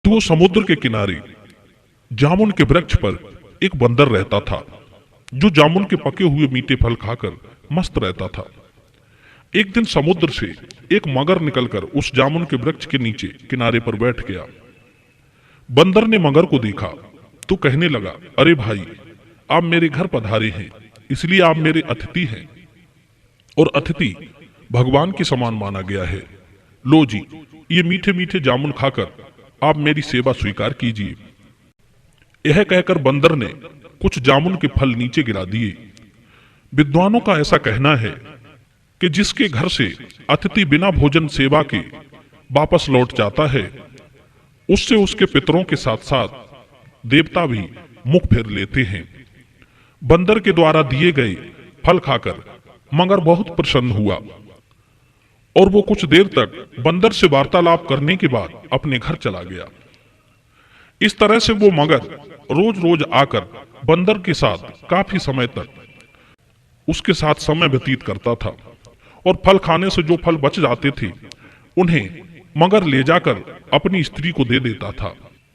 तो समुद्र के किनारे जामुन के वृक्ष पर एक बंदर रहता था जो जामुन के पके हुए मीठे फल खाकर मस्त रहता था। एक दिन समुद्र से एक मगर निकलकर उस जामुन के वृक्ष के नीचे किनारे पर बैठ गया। बंदर ने मगर को देखा तो कहने लगा, अरे भाई, आप मेरे घर पधारे हैं, इसलिए आप मेरे अतिथि हैं और अतिथि भगवान के समान माना गया है। लो जी, ये मीठे मीठे जामुन खाकर आप मेरी सेवा स्वीकार कीजिए। यह कहकर बंदर ने कुछ जामुन के फल नीचे गिरा दिए। विद्वानों का ऐसा कहना है कि जिसके घर से अतिथि बिना भोजन सेवा के वापस लौट जाता है, उससे उसके पितरों के साथ साथ देवता भी मुख फेर लेते हैं। बंदर के द्वारा दिए गए फल खाकर मगर बहुत प्रसन्न हुआ और वो कुछ देर तक बंदर से वार्तालाप करने के बाद अपने घर चला गया। इस तरह से वो मगर रोज रोज आकर बंदर के साथ काफी समय तक उसके साथ समय व्यतीत करता था और फल खाने से जो फल बच जाते थे उन्हें मगर ले जाकर अपनी स्त्री को दे देता था।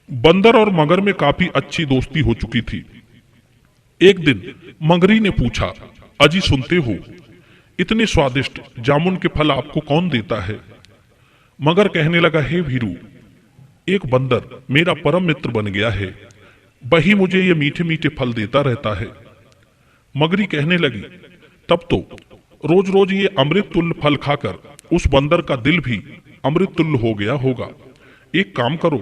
बंदर और मगर में काफी अच्छी दोस्ती हो चुकी थी। एक दिन मगरी ने पूछा, अजी सुनते हो, इतने स्वादिष्ट जामुन के फल आपको कौन देता है? मगर कहने लगा, हे भीरू, एक बंदर मेरा परम मित्र बन गया है, वही मुझे ये मीठे मीठे फल देता रहता है। मगरी कहने लगी, तब तो रोज रोज ये अमृत तुल्य फल खाकर उस बंदर का दिल भी अमृत तुल्य हो गया होगा। एक काम करो,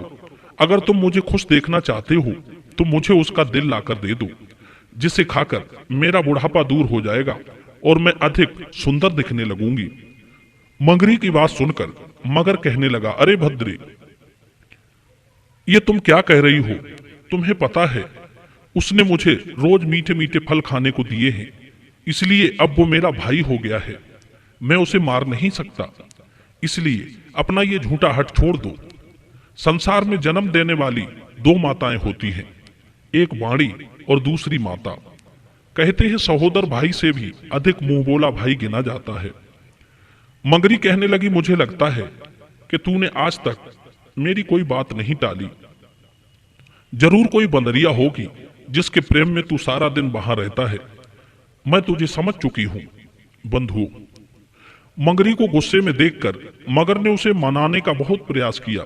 अगर तुम मुझे खुश देखना चाहते हो तो मुझे उसका दिल लाकर दे दो, जिसे खाकर मेरा बुढ़ापा दूर हो जाएगा और मैं अधिक सुंदर दिखने लगूंगी। मगरी की बात सुनकर मगर कहने लगा, अरे भद्रे, ये तुम क्या कह रही हो? तुम्हें पता है उसने मुझे रोज मीठे मीठे फल खाने को दिए हैं, इसलिए अब वो मेरा भाई हो गया है, मैं उसे मार नहीं सकता। इसलिए अपना ये झूठा हट छोड़ दो। संसार में जन्म देने वाली दो माताएं होती हैं, एक वाणी और दूसरी माता। कहते हैं सहोदर भाई से भी अधिक मुंह बोला भाई गिना जाता है। मगरी कहने लगी, मुझे लगता है कि तूने आज तक मेरी कोई बात नहीं टाली। जरूर कोई बंदरिया होगी जिसके प्रेम में तू सारा दिन वहां रहता है। मैं तुझे समझ चुकी हूं बंधु। मगरी को गुस्से में देखकर मगर ने उसे मनाने का बहुत प्रयास किया,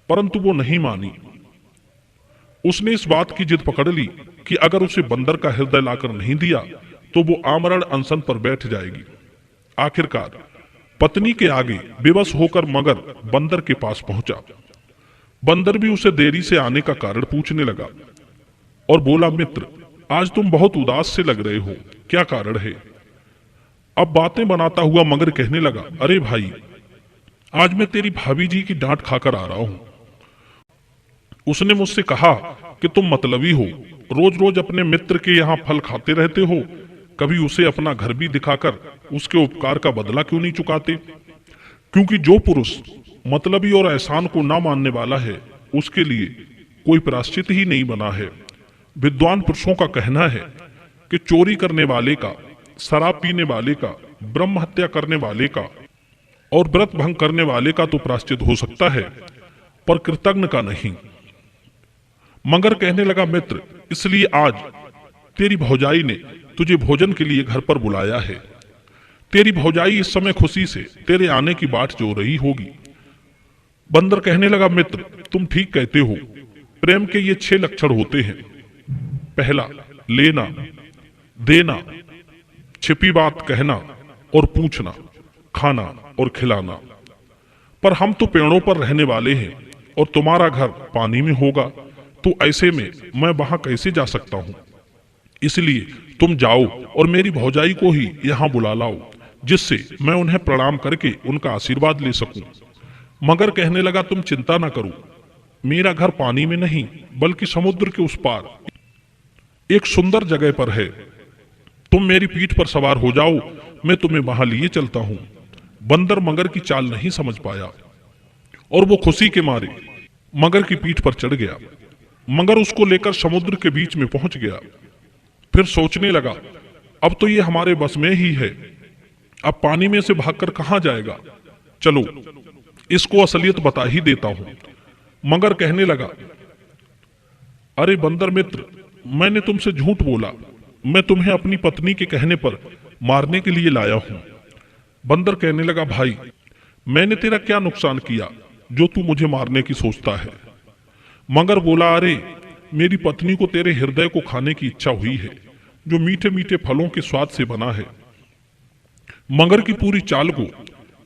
परंतु वो नहीं मानी। उसने इस बात की जिद पकड़ ली कि अगर उसे बंदर का हृदय लाकर नहीं दिया तो वो आमरण अनशन पर बैठ जाएगी। आखिरकार पत्नी के आगे बेबस होकर मगर बंदर के पास पहुंचा। बंदर भी उसे देरी से आने का कारण पूछने लगा और बोला, मित्र, आज तुम बहुत उदास से लग रहे हो, क्या कारण है? अब बातें बनाता हुआ मगर कहने लगा, अरे भाई, आज मैं तेरी भाभी जी की डांट खाकर आ रहा हूं। उसने मुझसे कहा कि तुम मतलबी हो, रोज रोज अपने मित्र के यहाँ फल खाते रहते हो, कभी उसे अपना घर भी दिखाकर उसके उपकार का बदला क्यों नहीं चुकाते? क्योंकि जो पुरुष मतलबी और एहसान को ना मानने वाला है उसके लिए कोई प्रायश्चित ही नहीं बना है। विद्वान पुरुषों का कहना है कि चोरी करने वाले का, शराब पीने वाले का, ब्रह्म हत्या करने वाले का और व्रत भंग करने वाले का तो प्रायश्चित हो सकता है, पर कृतज्ञ का नहीं। मगर कहने लगा, मित्र, इसलिए आज तेरी भौजाई ने तुझे भोजन के लिए घर पर बुलाया है। तेरी भौजाई इस समय खुशी से तेरे आने की बाट जो रही होगी। बंदर कहने लगा, मित्र, तुम ठीक कहते हो। प्रेम के ये 6 लक्षण होते हैं। पहला, लेना, देना, छिपी बात कहना और पूछना, खाना और खिलाना। पर हम तो पेड़ों पर रहने वाले हैं और तुम्हारा घर पानी में होगा, तो ऐसे में मैं वहां कैसे जा सकता हूं? इसलिए तुम जाओ और मेरी भौजाई को ही यहाँ बुला लाओ, जिससे मैं उन्हें प्रणाम करके उनका आशीर्वाद ले सकूं। मगर कहने लगा, तुम चिंता ना करो, मेरा घर पानी में नहीं बल्कि समुद्र के उस पार एक सुंदर जगह पर है। तुम मेरी पीठ पर सवार हो जाओ, मैं तुम्हें वहां लिए चलता हूं। बंदर मगर की चाल नहीं समझ पाया और वो खुशी के मारे मगर की पीठ पर चढ़ गया। मगर उसको लेकर समुद्र के बीच में पहुंच गया। फिर सोचने लगा, अब तो ये हमारे बस में ही है, अब पानी में से भागकर कहां जाएगा। चलो इसको असलियत बता ही देता हूं। मगर कहने लगा, अरे बंदर मित्र, मैंने तुमसे झूठ बोला, मैं तुम्हें अपनी पत्नी के कहने पर मारने के लिए लाया हूं। बंदर कहने लगा, भाई मैंने तेरा क्या नुकसान किया जो तू मुझे मारने की सोचता है। मगर बोला, अरे मेरी पत्नी को तेरे हृदय को खाने की इच्छा हुई है जो मीठे मीठे फलों के स्वाद से बना है। मगर की पूरी चाल को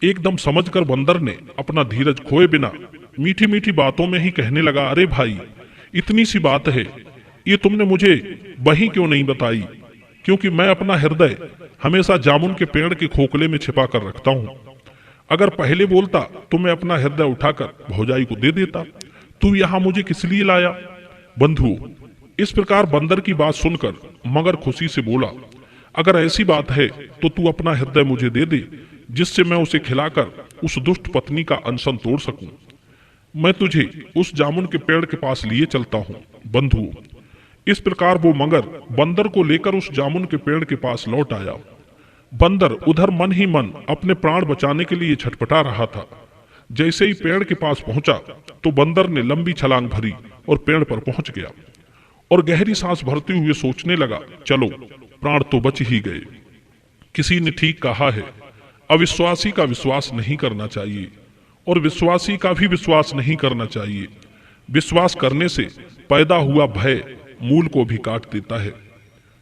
एकदम समझकर बंदर ने अपना धीरज खोए बिना मीठी मीठी बातों में ही कहने लगा, अरे भाई इतनी सी बात है, ये तुमने मुझे वहीं क्यों नहीं बताई, क्योंकि मैं अपना हृदय हमेशा जामुन के पेड़ के खोखले में छिपा कर रखता हूँ। अगर पहले बोलता तो मैं अपना हृदय उठाकर भौजाई को दे देता। तू यहाँ मुझे किस लिए लाया? बंधु, इस प्रकार बंदर की बात सुनकर मगर खुशी से बोला, अगर ऐसी बात है तो तू अपना हृदय मुझे दे दे, जिससे मैं उसे खिलाकर उस दुष्ट पत्नी का अनशन तोड़ सकूं। मैं तुझे उस जामुन के पेड़ के पास लिए चलता हूं। बंधु, इस प्रकार वो मगर बंदर को लेकर उस जामुन के पेड़ के पास लौट आया। बंदर उधर मन ही मन अपने प्राण बचाने के लिए छटपटा रहा था। जैसे ही पेड़ के पास पहुंचा तो बंदर ने लंबी छलांग भरी और पेड़ पर पहुंच गया और गहरी सांस भरते हुए सोचने लगा, चलो प्राण तो बच ही गए। किसी ने ठीक कहा है, अविश्वासी का विश्वास नहीं करना चाहिए और विश्वासी का भी विश्वास नहीं करना चाहिए। विश्वास करने से पैदा हुआ भय मूल को भी काट देता है।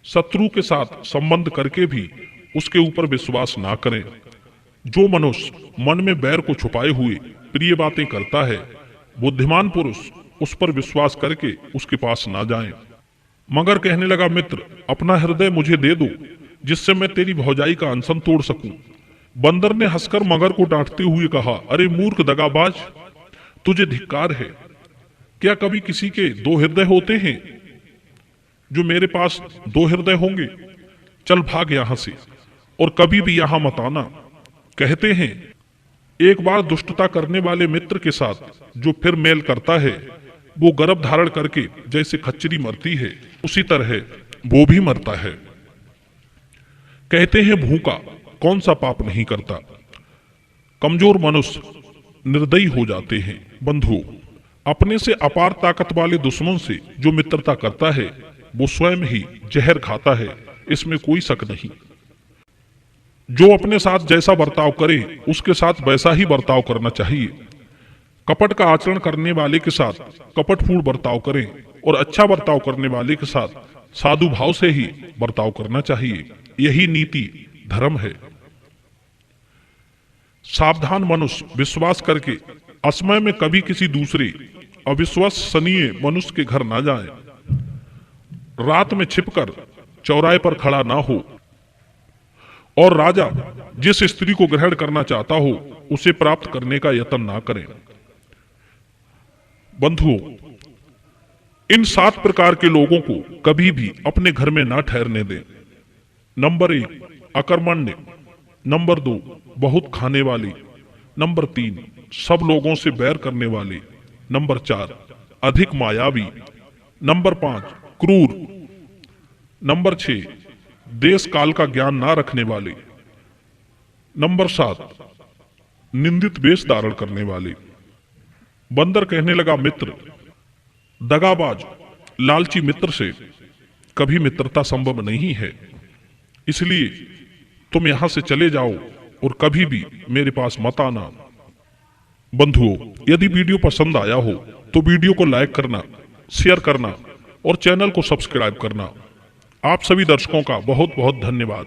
शत्रु के साथ संबंध करके भी उसके ऊपर विश्वास ना करें। जो मनुष्य मन में बैर को छुपाए हुए प्रिय बातें करता है, बुद्धिमान पुरुष उस पर विश्वास करके उसके पास ना जाएं। मगर कहने लगा, मित्र अपना हृदय मुझे दे दो, जिससे मैं तेरी भौजाई का अनशन तोड़ सकूं। बंदर ने हंसकर मगर को डांटते हुए कहा, अरे मूर्ख दगाबाज, तुझे धिक्कार है। क्या कभी किसी के दो हृदय होते हैं? जो मेरे पास दो हृदय होंगे? चल भाग यहां से और कभी भी यहां मत आना। कहते हैं, एक बार दुष्टता करने वाले मित्र के साथ जो फिर मेल करता है, वो गर्भ धारण करके जैसे खच्चरी मरती है, उसी तरह वो भी मरता है। कहते हैं, भूखा कौन सा पाप नहीं करता। कमजोर मनुष्य निर्दयी हो जाते हैं। बंधु, अपने से अपार ताकत वाले दुश्मन से जो मित्रता करता है, वो स्वयं ही जहर खाता है, इसमें कोई शक नहीं। जो अपने साथ जैसा बर्ताव करे, उसके साथ वैसा ही बर्ताव करना चाहिए। कपट का आचरण करने वाले के साथ कपटपूर्ण बर्ताव करें और अच्छा बर्ताव करने वाले के साथ साधु भाव से ही बर्ताव करना चाहिए। यही नीति धर्म है। सावधान मनुष्य विश्वास करके असमय में कभी किसी दूसरे अविश्वसनीय मनुष्य के घर ना जाए। रात में छिपकर चौराहे पर खड़ा ना हो और राजा जिस स्त्री को ग्रहण करना चाहता हो उसे प्राप्त करने का यत्न ना करें। बंधुओं, इन 7 प्रकार के लोगों को कभी भी अपने घर में ना ठहरने दें। नंबर 1, अकर्मण्य। नंबर 2, बहुत खाने वाले। नंबर 3, सब लोगों से बैर करने वाले। नंबर 4, अधिक मायावी। नंबर 5, क्रूर। नंबर 6, देश काल का ज्ञान ना रखने वाले। नंबर 7, निंदित वेश धारण करने वाले। बंदर कहने लगा, मित्र दगाबाज लालची मित्र से कभी मित्रता संभव नहीं है, इसलिए तुम यहां से चले जाओ और कभी भी मेरे पास मत आना। बंधुओं, यदि वीडियो पसंद आया हो तो वीडियो को लाइक करना, शेयर करना और चैनल को सब्सक्राइब करना। आप सभी दर्शकों का बहुत बहुत धन्यवाद।